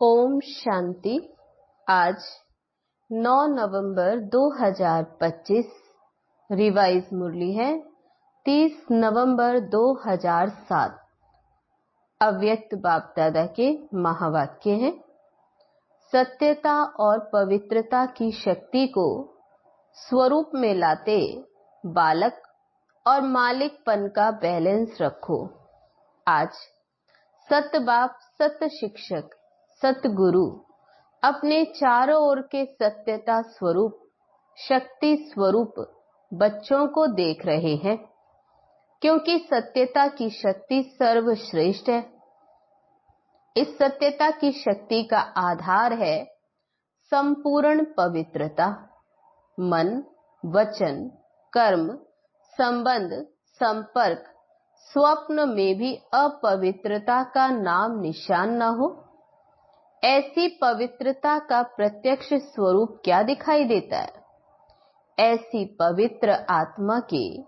ओम शांति। आज 9 नवंबर 2025 रिवाइज मुरली है 30 नवंबर 2007। अव्यक्त बाप दादा के महावाक्य हैं। सत्यता और पवित्रता की शक्ति को स्वरूप में लाते बालक और मालिकपन का बैलेंस रखो। आज सत्य बाप, सत्य शिक्षक, सतगुरु अपने चारों ओर के सत्यता स्वरूप, शक्ति स्वरूप बच्चों को देख रहे हैं, क्योंकि सत्यता की शक्ति सर्वश्रेष्ठ है। इस सत्यता की शक्ति का आधार है संपूर्ण पवित्रता। मन, वचन, कर्म, संबंध, संपर्क, स्वप्न में भी अपवित्रता का नाम निशान न हो। ऐसी पवित्रता का प्रत्यक्ष स्वरूप क्या दिखाई देता है? ऐसी पवित्र आत्मा के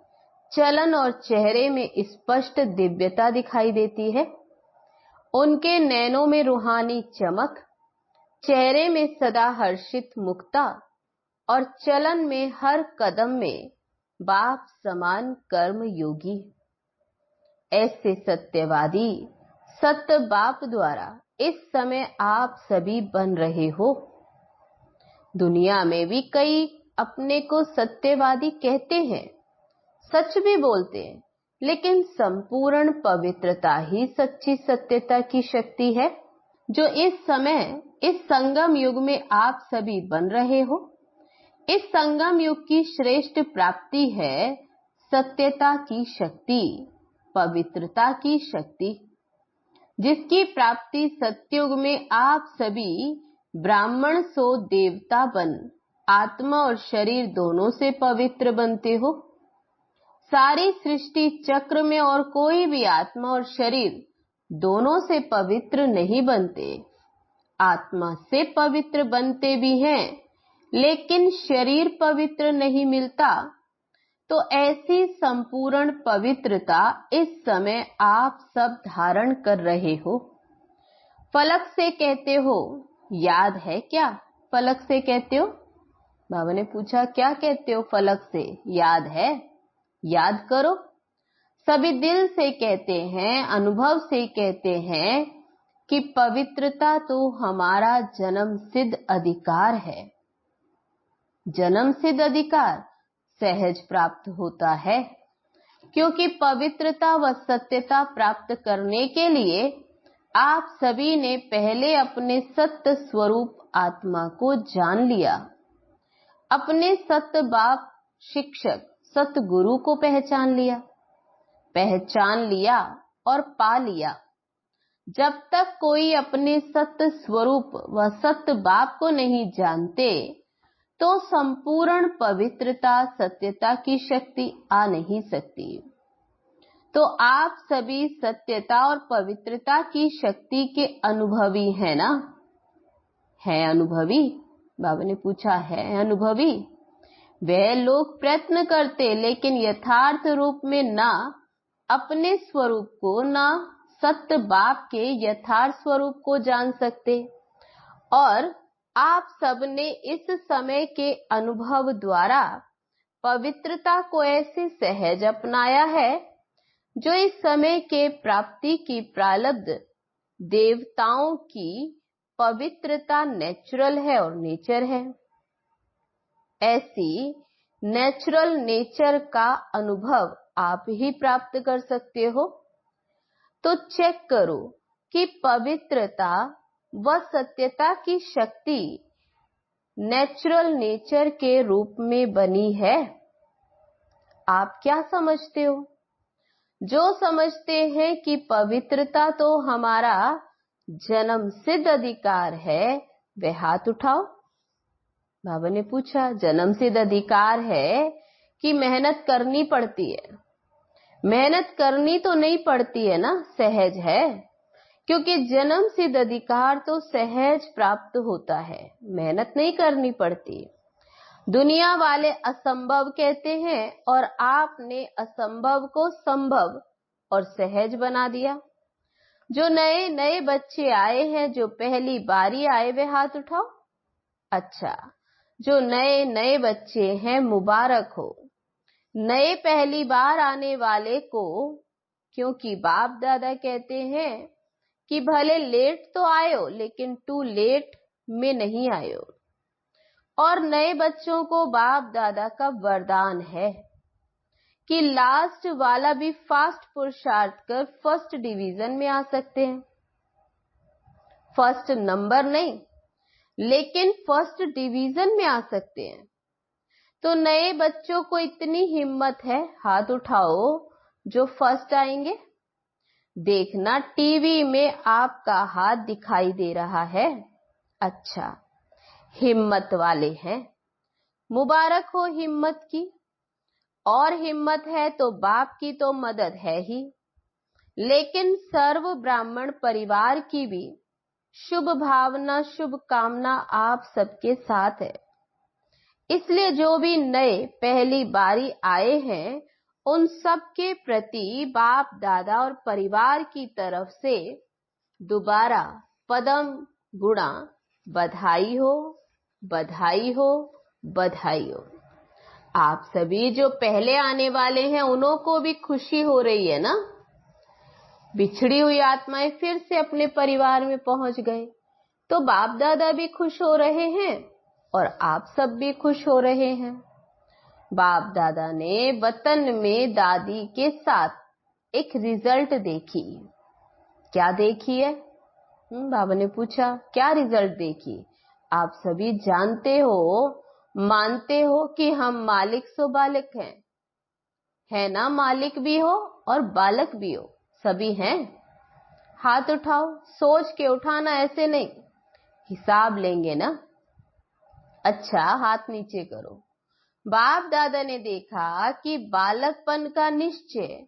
चलन और चेहरे में स्पष्ट दिव्यता दिखाई देती है। उनके नैनों में रूहानी चमक, चेहरे में सदा हर्षित मुक्ता और चलन में हर कदम में बाप समान कर्म योगी। ऐसे सत्यवादी सत्य बाप द्वारा इस समय आप सभी बन रहे हो। दुनिया में भी कई अपने को सत्यवादी कहते हैं, सच भी बोलते हैं, लेकिन संपूर्ण पवित्रता ही सच्ची सत्यता की शक्ति है, जो इस समय इस संगम युग में आप सभी बन रहे हो। इस संगम युग की श्रेष्ठ प्राप्ति है सत्यता की शक्ति, पवित्रता की शक्ति, जिसकी प्राप्ति सत्युग में आप सभी ब्राह्मण सो देवता बन आत्मा और शरीर दोनों से पवित्र बनते हो। सारी सृष्टि चक्र में और कोई भी आत्मा और शरीर दोनों से पवित्र नहीं बनते। आत्मा से पवित्र बनते भी हैं, लेकिन शरीर पवित्र नहीं मिलता। तो ऐसी संपूर्ण पवित्रता इस समय आप सब धारण कर रहे हो। फलक से कहते हो, याद है क्या? फलक से कहते हो? बाबा ने पूछा, क्या कहते हो फलक से? याद है? याद करो। सभी दिल से कहते हैं, अनुभव से कहते हैं कि पवित्रता तो हमारा जन्म सिद्ध अधिकार है। जन्म सिद्ध अधिकार सहज प्राप्त होता है, क्योंकि पवित्रता व सत्यता प्राप्त करने के लिए आप सभी ने पहले अपने सत्य स्वरूप आत्मा को जान लिया। अपने सत्य बाप, शिक्षक, सतगुरु को पहचान लिया और पा लिया। जब तक कोई अपने सत्य स्वरूप व सत्य बाप को नहीं जानते, तो संपूर्ण पवित्रता, सत्यता की शक्ति आ नहीं सकती। तो आप सभी सत्यता और पवित्रता की शक्ति के अनुभवी हैं ना? है अनुभवी? बाबा ने पूछा, है अनुभवी? वह लोग प्रयत्न करते, लेकिन यथार्थ रूप में ना अपने स्वरूप को, ना सत्य बाप के यथार्थ स्वरूप को जान सकते। और आप सबने इस समय के अनुभव द्वारा पवित्रता को ऐसे सहज अपनाया है, जो इस समय के प्राप्ति की प्रारब्ध देवताओं की पवित्रता नेचुरल है और नेचर है। ऐसी नेचुरल नेचर का अनुभव आप ही प्राप्त कर सकते हो। तो चेक करो कि पवित्रता व सत्यता की शक्ति नेचुरल नेचर के रूप में बनी है। आप क्या समझते हो? जो समझते हैं कि पवित्रता तो हमारा जन्म सिद्ध अधिकार है, वे हाथ उठाओ। बाबा ने पूछा, जन्म सिद्ध अधिकार है कि मेहनत करनी पड़ती है? मेहनत करनी तो नहीं पड़ती है ना, सहज है, क्योंकि जन्म सिद्ध अधिकार तो सहज प्राप्त होता है, मेहनत नहीं करनी पड़ती। दुनिया वाले असंभव कहते हैं और आपने असंभव को संभव और सहज बना दिया। जो नए नए बच्चे आए हैं, जो पहली बारी आए, वे हाथ उठाओ। अच्छा, जो नए नए बच्चे हैं, मुबारक हो। नए पहली बार आने वाले को, क्योंकि बाप दादा कहते हैं कि भले लेट तो आयो लेकिन टू लेट में नहीं आयो। और नए बच्चों को बाप दादा का वरदान है कि लास्ट वाला भी फास्ट पुरुषार्थ कर फर्स्ट डिवीजन में आ सकते हैं। फर्स्ट नंबर नहीं, लेकिन फर्स्ट डिवीजन में आ सकते हैं। तो नए बच्चों को इतनी हिम्मत है, हाथ उठाओ जो फर्स्ट आएंगे। देखना टीवी में आपका हाथ दिखाई दे रहा है। अच्छा, हिम्मत वाले हैं, मुबारक हो हिम्मत की। और हिम्मत है तो बाप की तो मदद है ही, लेकिन सर्व ब्राह्मण परिवार की भी शुभ भावना, शुभ कामना आप सबके साथ है। इसलिए जो भी नए पहली बारी आए हैं, उन सब के प्रति बाप दादा और परिवार की तरफ से दोबारा पदम गुणा बधाई हो, बधाई हो, बधाई हो। आप सभी जो पहले आने वाले हैं, उन्हों को भी खुशी हो रही है ना। बिछड़ी हुई आत्माएं फिर से अपने परिवार में पहुंच गए, तो बाप दादा भी खुश हो रहे हैं और आप सब भी खुश हो रहे हैं। बाप दादा ने वतन में दादी के साथ एक रिजल्ट देखी। क्या देखी है? बाबा ने पूछा, क्या रिजल्ट देखी? आप सभी जानते हो, मानते हो कि हम मालिक सो बालक हैं, है ना? मालिक भी हो और बालक भी हो, सभी हैं। हाथ उठाओ, सोच के उठाना, ऐसे नहीं, हिसाब लेंगे ना। अच्छा, हाथ नीचे करो। बाप दादा ने देखा कि बालकपन का निश्चय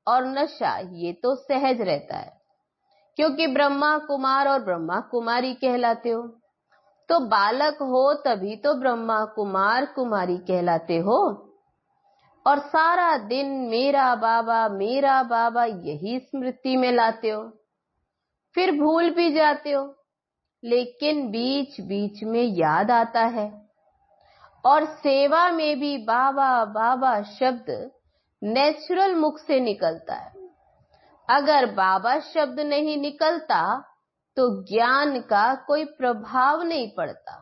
और नशा ये तो सहज रहता है, क्योंकि ब्रह्मा कुमार और ब्रह्मा कुमारी कहलाते हो। तो बालक हो तभी तो ब्रह्मा कुमार कुमारी कहलाते हो। और सारा दिन मेरा बाबा यही स्मृति में लाते हो, फिर भूल भी जाते हो, लेकिन बीच बीच में याद आता है। और सेवा में भी बाबा बाबा शब्द नेचुरल मुख से निकलता है। अगर बाबा शब्द नहीं निकलता तो ज्ञान का कोई प्रभाव नहीं पड़ता।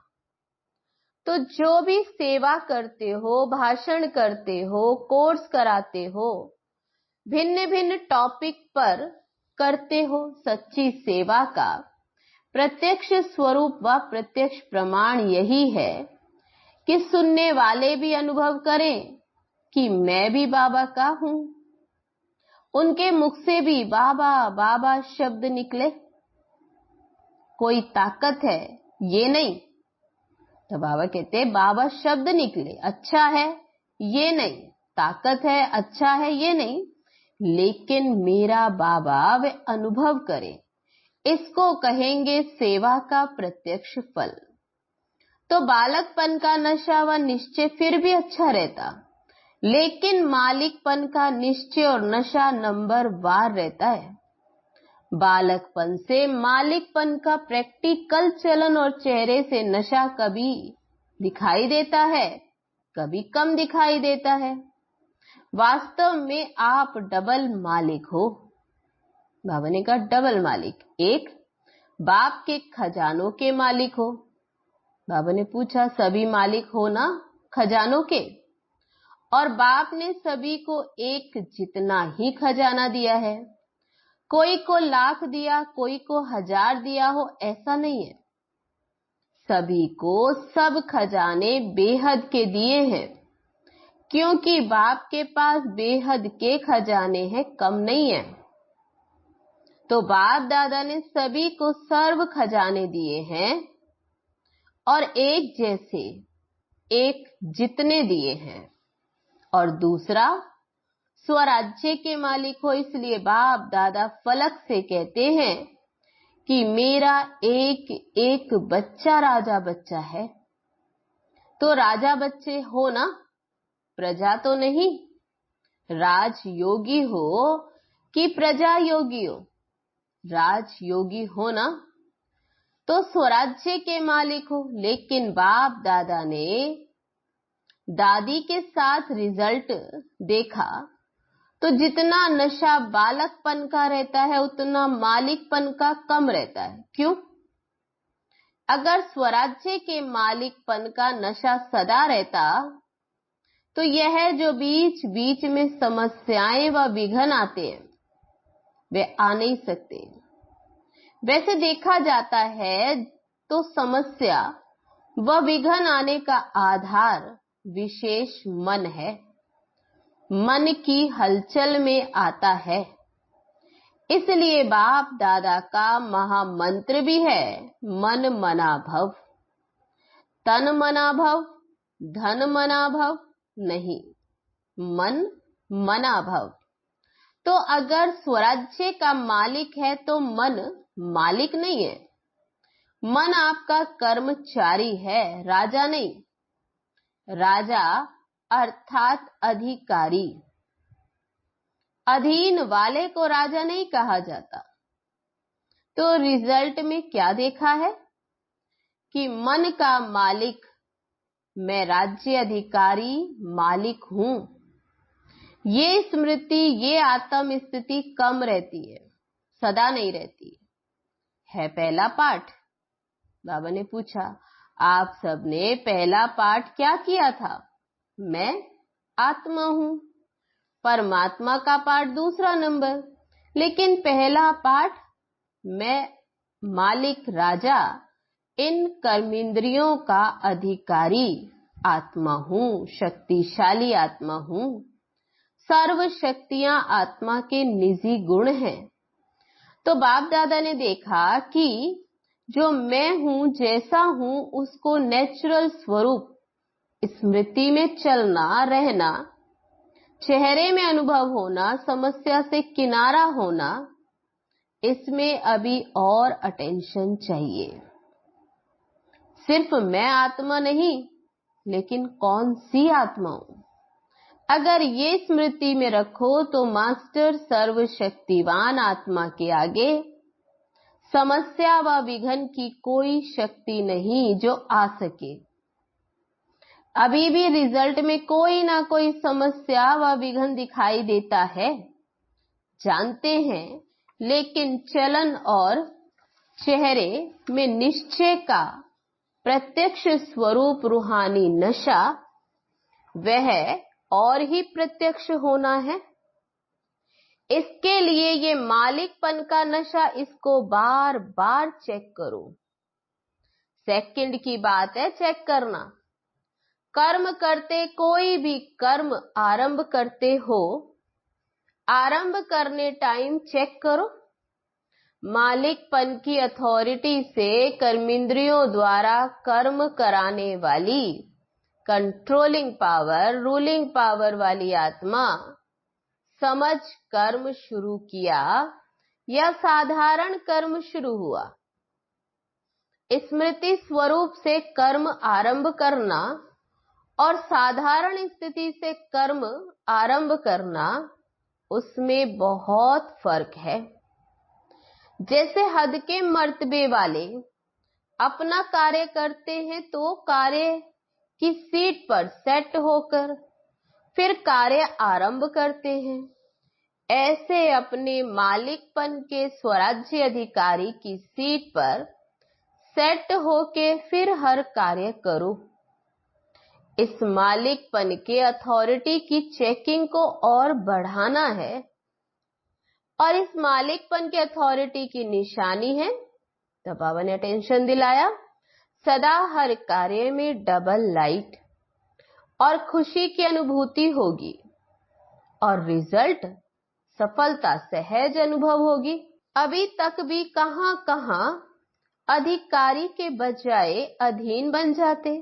तो जो भी सेवा करते हो, भाषण करते हो, कोर्स कराते हो, भिन्न भिन्न टॉपिक पर करते हो, सच्ची सेवा का प्रत्यक्ष स्वरूप व प्रत्यक्ष प्रमाण यही है कि सुनने वाले भी अनुभव करें कि मैं भी बाबा का हूं। उनके मुख से भी बाबा बाबा शब्द निकले। कोई ताकत है ये नहीं, तो बाबा कहते बाबा शब्द निकले, अच्छा है ये नहीं, ताकत है अच्छा है ये नहीं, लेकिन मेरा बाबा वे अनुभव करे, इसको कहेंगे सेवा का प्रत्यक्ष फल। तो बालकपन का नशा व निश्चय फिर भी अच्छा रहता, लेकिन मालिकपन का निश्चय और नशा नंबर वार रहता है। बालकपन से मालिकपन का प्रैक्टिकल चलन और चेहरे से नशा कभी दिखाई देता है, कभी कम दिखाई देता है। वास्तव में आप डबल मालिक हो। बाबा ने कहा डबल मालिक, एक बाप के खजानों के मालिक हो। बाबा ने पूछा सभी मालिक हो ना खजानों के? और बाप ने सभी को एक जितना ही खजाना दिया है। कोई को लाख दिया, कोई को 1000 दिया हो, ऐसा नहीं है। सभी को सब खजाने बेहद के दिए हैं, क्योंकि बाप के पास बेहद के खजाने हैं, कम नहीं है। तो बाप दादा ने सभी को सर्व खजाने दिए हैं और एक जैसे, एक जितने दिए हैं। और दूसरा, स्वराज्य के मालिक हो, इसलिए बाप दादा फलक से कहते हैं कि मेरा एक एक बच्चा राजा बच्चा है। तो राजा बच्चे हो ना, प्रजा तो नहीं। राज योगी हो कि प्रजा योगी हो, राजयोगी हो ना, तो स्वराज्य के मालिक हो। लेकिन बाप दादा ने दादी के साथ रिजल्ट देखा तो जितना नशा बालकपन का रहता है उतना मालिकपन का कम रहता है। क्यों? अगर स्वराज्य के मालिकपन का नशा सदा रहता तो यह जो बीच बीच में समस्याएं व विघ्न आते हैं वे आ नहीं सकते। वैसे देखा जाता है तो समस्या व विघ्न आने का आधार विशेष मन है, मन की हलचल में आता है। इसलिए बाप दादा का महामंत्र भी है मन मना भव। तन मना भव, धन मना भव नहीं, मन मना भव। तो अगर स्वराज्य का मालिक है तो मन मालिक नहीं है। मन आपका कर्मचारी है, राजा नहीं। राजा अर्थात अधिकारी। अधीन वाले को राजा नहीं कहा जाता। तो रिजल्ट में क्या देखा है कि मन का मालिक मैं राज्य अधिकारी मालिक हूं। ये स्मृति, ये आत्म स्थिति कम रहती है, सदा नहीं रहती है। पहला पाठ बाबा ने पूछा, आप सबने पहला पाठ क्या किया था? मैं आत्मा हूं। परमात्मा का पाठ दूसरा नंबर, लेकिन पहला पाठ मैं मालिक राजा इन कर्मेंद्रियों का अधिकारी आत्मा हूं, शक्तिशाली आत्मा हूं। सर्व शक्तियां आत्मा के निजी गुण हैं। तो बाप दादा ने देखा कि जो मैं हूं, जैसा हूं, उसको नेचुरल स्वरूप स्मृति में चलना रहना, चेहरे में अनुभव होना, समस्या से किनारा होना, इसमें अभी और अटेंशन चाहिए। सिर्फ मैं आत्मा नहीं, लेकिन कौन सी आत्मा हूं? अगर ये स्मृति में रखो तो मास्टर सर्वशक्तिवान आत्मा के आगे समस्या व विघ्न की कोई शक्ति नहीं जो आ सके। अभी भी रिजल्ट में कोई ना कोई समस्या व विघ्न दिखाई देता है, जानते हैं, लेकिन चलन और चेहरे में निश्चय का प्रत्यक्ष स्वरूप रूहानी नशा वह और ही प्रत्यक्ष होना है। इसके लिए ये मालिकपन का नशा, इसको बार बार चेक करो। सेकंड की बात है चेक करना। कर्म करते, कोई भी कर्म आरंभ करते हो, आरंभ करने टाइम चेक करो मालिकपन की अथॉरिटी से कर्मेंद्रियों द्वारा कर्म कराने वाली कंट्रोलिंग पावर, रूलिंग पावर वाली आत्मा समझ कर्म शुरू किया या साधारण कर्म शुरू हुआ। स्मृति स्वरूप से कर्म आरंभ करना और साधारण स्थिति से कर्म आरंभ करना, उसमें बहुत फर्क है। जैसे हद के मर्तबे वाले अपना कार्य करते हैं तो कार्य की सीट पर सेट होकर फिर कार्य आरंभ करते हैं। ऐसे अपने मालिकपन के स्वराज्य अधिकारी की सीट पर सेट होके फिर हर कार्य करो। इस मालिकपन के अथॉरिटी की चेकिंग को और बढ़ाना है और इस मालिकपन के अथॉरिटी की निशानी है, तो बाबा ने अटेंशन दिलाया, सदा हर कार्य में डबल लाइट और खुशी की अनुभूति होगी और रिजल्ट सफलता सहज अनुभव होगी। अभी तक भी कहां कहां अधिकारी के बजाय अधीन बन जाते।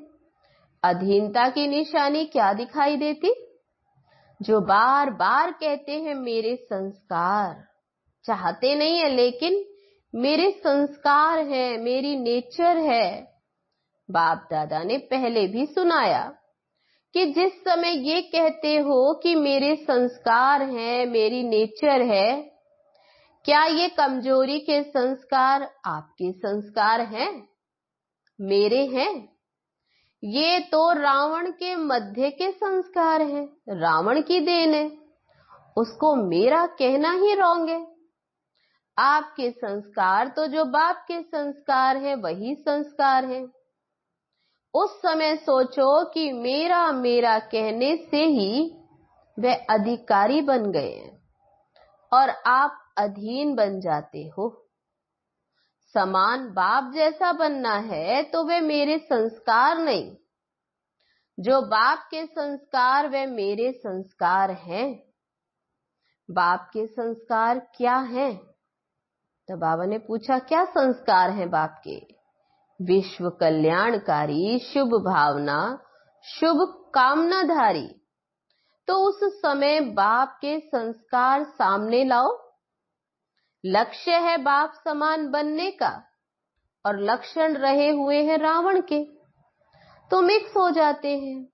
अधीनता की निशानी क्या दिखाई देती? जो बार बार कहते हैं मेरे संस्कार, चाहते नहीं है लेकिन मेरे संस्कार है, मेरी नेचर है। बाप दादा ने पहले भी सुनाया कि जिस समय ये कहते हो कि मेरे संस्कार हैं, मेरी नेचर है, क्या ये कमजोरी के संस्कार आपके संस्कार हैं, मेरे हैं? ये तो रावण के मध्य के संस्कार हैं, रावण की देन है, उसको मेरा कहना ही रॉन्ग है। आपके संस्कार तो जो बाप के संस्कार है वही संस्कार है। उस समय सोचो कि मेरा मेरा कहने से ही वह अधिकारी बन गए हैं और आप अधीन बन जाते हो। समान बाप जैसा बनना है तो वे मेरे संस्कार नहीं, जो बाप के संस्कार वे मेरे संस्कार हैं। बाप के संस्कार क्या हैं? तो बाबा ने पूछा, क्या संस्कार हैं बाप के? विश्व कल्याणकारी, शुभ भावना, शुभ कामनाधारी। तो उस समय बाप के संस्कार सामने लाओ। लक्ष्य है बाप समान बनने का और लक्षण रहे हुए हैं रावण के, तो मिक्स हो जाते हैं।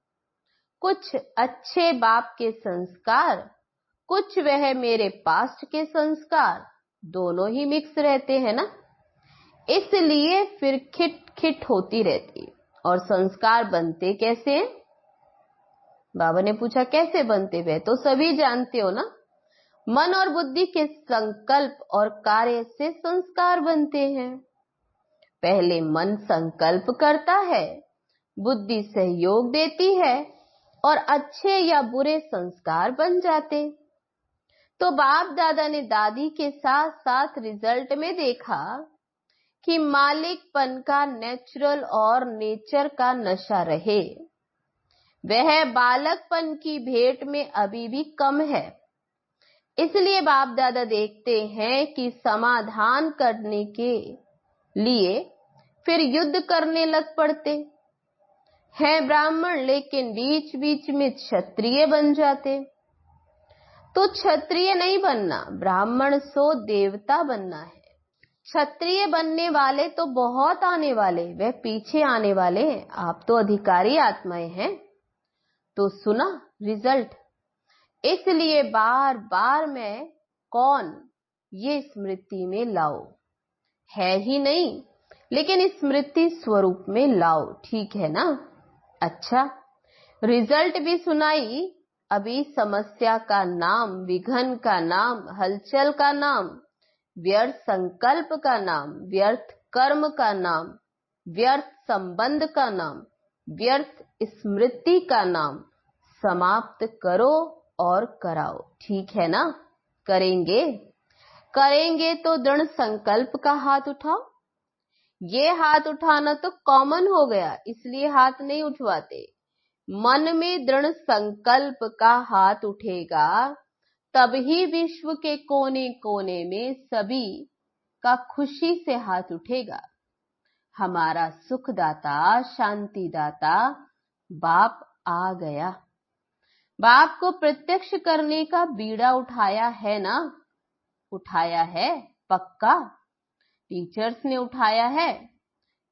कुछ अच्छे बाप के संस्कार, कुछ वह मेरे पास्ट के संस्कार, दोनों ही मिक्स रहते हैं ना, इसलिए फिर खिट खिट होती रहती। और संस्कार बनते कैसे हैं? बाबा ने पूछा कैसे बनते? वे तो सभी जानते हो ना, मन और बुद्धि के संकल्प और कार्य से संस्कार बनते हैं। पहले मन संकल्प करता है, बुद्धि सहयोग देती है और अच्छे या बुरे संस्कार बन जाते। तो बाप दादा ने दादी के साथ साथ रिजल्ट में देखा कि मालिकपन का नेचुरल और नेचर का नशा रहे, वह बालकपन की भेंट में अभी भी कम है। इसलिए बाप दादा देखते हैं कि समाधान करने के लिए फिर युद्ध करने लग पड़ते हैं ब्राह्मण, लेकिन बीच बीच में क्षत्रिय बन जाते। तो क्षत्रिय नहीं बनना, ब्राह्मण सो देवता बनना है। क्षत्रिय बनने वाले तो बहुत आने वाले, वे पीछे आने वाले हैं। आप तो अधिकारी आत्माएं हैं। तो सुना रिजल्ट। इसलिए बार बार मैं कौन ये स्मृति में लाओ, है ही नहीं लेकिन स्मृति स्वरूप में लाओ, ठीक है ना? अच्छा, रिजल्ट भी सुनाई। अभी समस्या का नाम, विघन का नाम, हलचल का नाम, व्यर्थ संकल्प का नाम, व्यर्थ कर्म का नाम, व्यर्थ संबंध का नाम, व्यर्थ स्मृति का नाम समाप्त करो और कराओ, ठीक है ना? करेंगे? करेंगे तो दृढ़ संकल्प का हाथ उठाओ। ये हाथ उठाना तो कॉमन हो गया, इसलिए हाथ नहीं उठवाते। मन में दृढ़ संकल्प का हाथ उठेगा तभी विश्व के कोने कोने में सभी का खुशी से हाथ उठेगा। हमारा सुखदाता, शांतिदाता बाप आ गया। बाप को प्रत्यक्ष करने का बीड़ा उठाया है ना? उठाया है पक्का। टीचर्स ने उठाया है,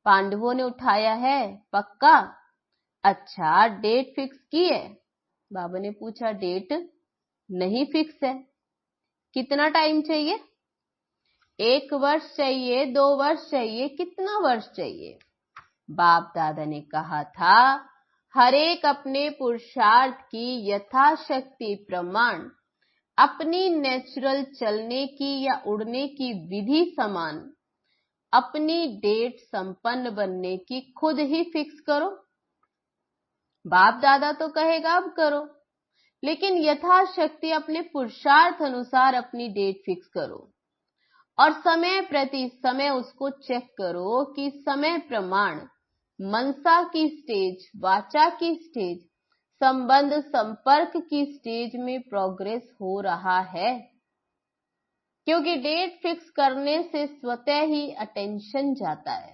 पांडवों ने उठाया है पक्का। अच्छा, डेट फिक्स की है? बाबा ने पूछा, डेट नहीं फिक्स है। कितना टाइम चाहिए? 1 वर्ष चाहिए, 2 वर्ष चाहिए, कितना वर्ष चाहिए? बाप दादा ने कहा था, हर एक अपने पुरुषार्थ की यथाशक्ति प्रमाण अपनी नेचुरल चलने की या उड़ने की विधि समान अपनी डेट संपन्न बनने की खुद ही फिक्स करो। बाप दादा तो कहेगा अब करो, लेकिन यथाशक्ति अपने पुरुषार्थ अनुसार अपनी डेट फिक्स करो और समय प्रति समय उसको चेक करो कि समय प्रमाण मनसा की स्टेज, वाचा की स्टेज, संबंध संपर्क की स्टेज में प्रोग्रेस हो रहा है। क्योंकि डेट फिक्स करने से स्वतः ही अटेंशन जाता है।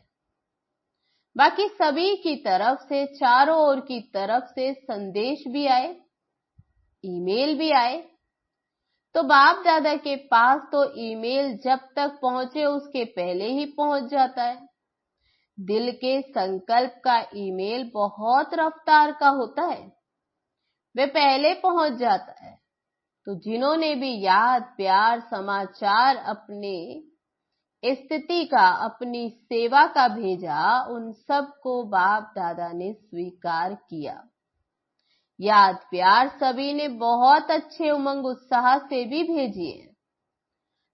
बाकी सभी की तरफ से, चारों ओर की तरफ से संदेश भी आए, ईमेल भी आए, तो बाप दादा के पास तो ईमेल जब तक पहुंचे उसके पहले ही पहुंच जाता है। दिल के संकल्प का ईमेल बहुत रफ्तार का होता है, वे पहले पहुंच जाता है। तो जिन्होंने भी याद प्यार समाचार अपने स्थिति का अपनी सेवा का भेजा, उन सबको बाप दादा ने स्वीकार किया। याद प्यार सभी ने बहुत अच्छे उमंग उत्साह से भी भेजी है।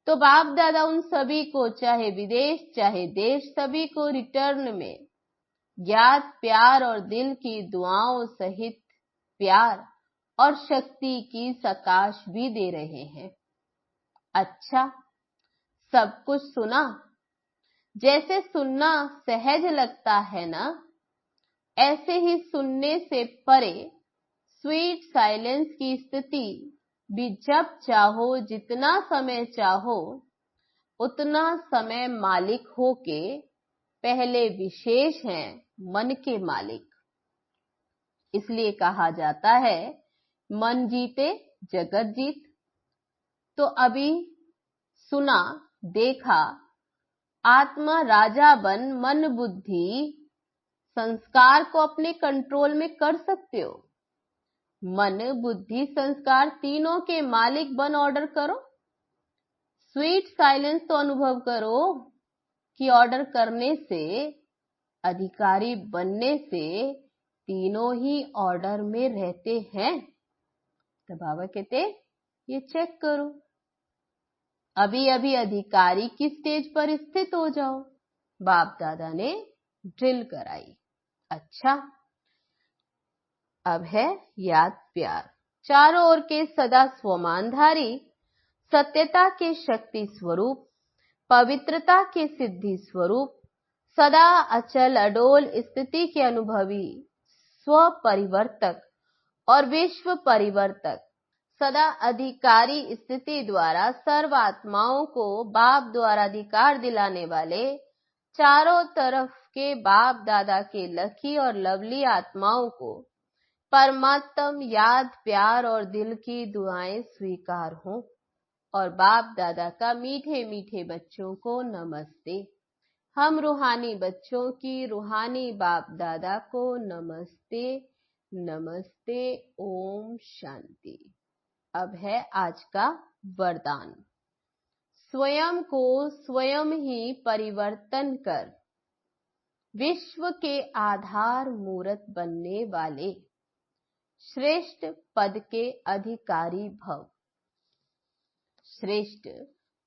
तो बाप दादा उन सभी को, चाहे विदेश चाहे देश, सभी को रिटर्न में याद प्यार और दिल की दुआओं सहित प्यार और शक्ति की सकाश भी दे रहे हैं। अच्छा, सब कुछ सुना? जैसे सुनना सहज लगता है ना, ऐसे ही सुनने से परे स्वीट साइलेंस की स्थिति भी जब चाहो, जितना समय चाहो, उतना समय मालिक होके पहले विशेष हैं मन के मालिक। इसलिए कहा जाता है मन जीते जगत जीत। तो अभी सुना, देखा, आत्मा राजा बन मन बुद्धि संस्कार को अपने कंट्रोल में कर सकते हो। मन बुद्धि संस्कार तीनों के मालिक बन ऑर्डर करो। स्वीट साइलेंस तो अनुभव करो कि ऑर्डर करने से, अधिकारी बनने से तीनों ही ऑर्डर में रहते हैं। तो बाबा कहते ये चेक करो, अभी अभी अधिकारी की स्टेज पर स्थित हो जाओ। बाप दादा ने ड्रिल कराई। अच्छा, अब है याद प्यार। चारों ओर के सदा स्वमानधारी, सत्यता के शक्ति स्वरूप, पवित्रता के सिद्धि स्वरूप, सदा अचल अडोल स्थिति के अनुभवी, स्व परिवर्तक और विश्व परिवर्तक, सदा अधिकारी स्थिति द्वारा सर्व आत्माओं को बाप द्वारा अधिकार दिलाने वाले, चारों तरफ के बाप दादा के लकी और लवली आत्माओं को परमात्म याद प्यार और दिल की दुआएं स्वीकार हों। और बाप दादा का मीठे मीठे बच्चों को नमस्ते। हम रूहानी बच्चों की रूहानी बाप दादा को नमस्ते नमस्ते। ओम शांति। अब है आज का वरदान। स्वयं को स्वयं ही परिवर्तन कर विश्व के आधार मूर्त बनने वाले श्रेष्ठ पद के अधिकारी भव। श्रेष्ठ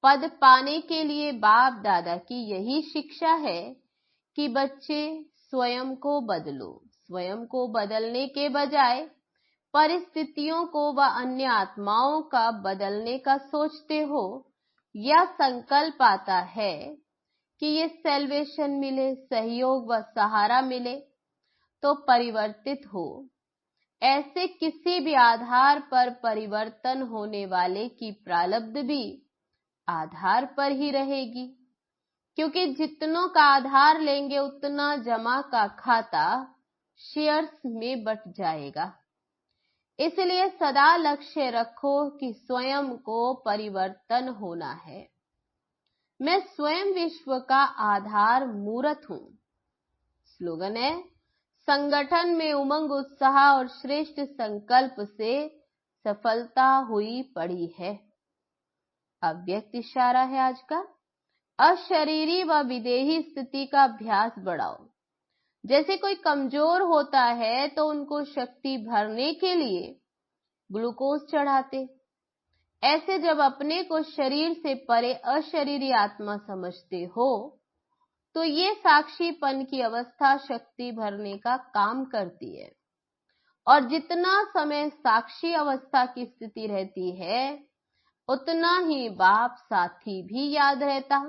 पद पाने के लिए बाप दादा की यही शिक्षा है कि बच्चे स्वयं को बदलो। स्वयं को बदलने के बजाय परिस्थितियों को व अन्य आत्माओं का बदलने का सोचते हो, या संकल्प आता है कि ये सेल्वेशन मिले, सहयोग व सहारा मिले तो परिवर्तित हो, ऐसे किसी भी आधार पर परिवर्तन होने वाले की प्रारब्ध भी आधार पर ही रहेगी, क्योंकि जितनों का आधार लेंगे उतना जमा का खाता शेयर्स में बट जाएगा। इसलिए सदा लक्ष्य रखो कि स्वयं को परिवर्तन होना है। मैं स्वयं विश्व का आधार मूर्त हूं। स्लोगन है, संगठन में उमंग उत्साह और श्रेष्ठ संकल्प से सफलता हुई पड़ी है। अव्यक्त इशारा है आज का। अशरीरी व विदेही स्थिति का अभ्यास बढ़ाओ। जैसे कोई कमजोर होता है तो उनको शक्ति भरने के लिए ग्लूकोज चढ़ाते, ऐसे जब अपने को शरीर से परे अशरीरी आत्मा समझते हो तो ये साक्षीपन की अवस्था शक्ति भरने का काम करती है। और जितना समय साक्षी अवस्था की स्थिति रहती है, उतना ही बाप साथी भी याद रहता।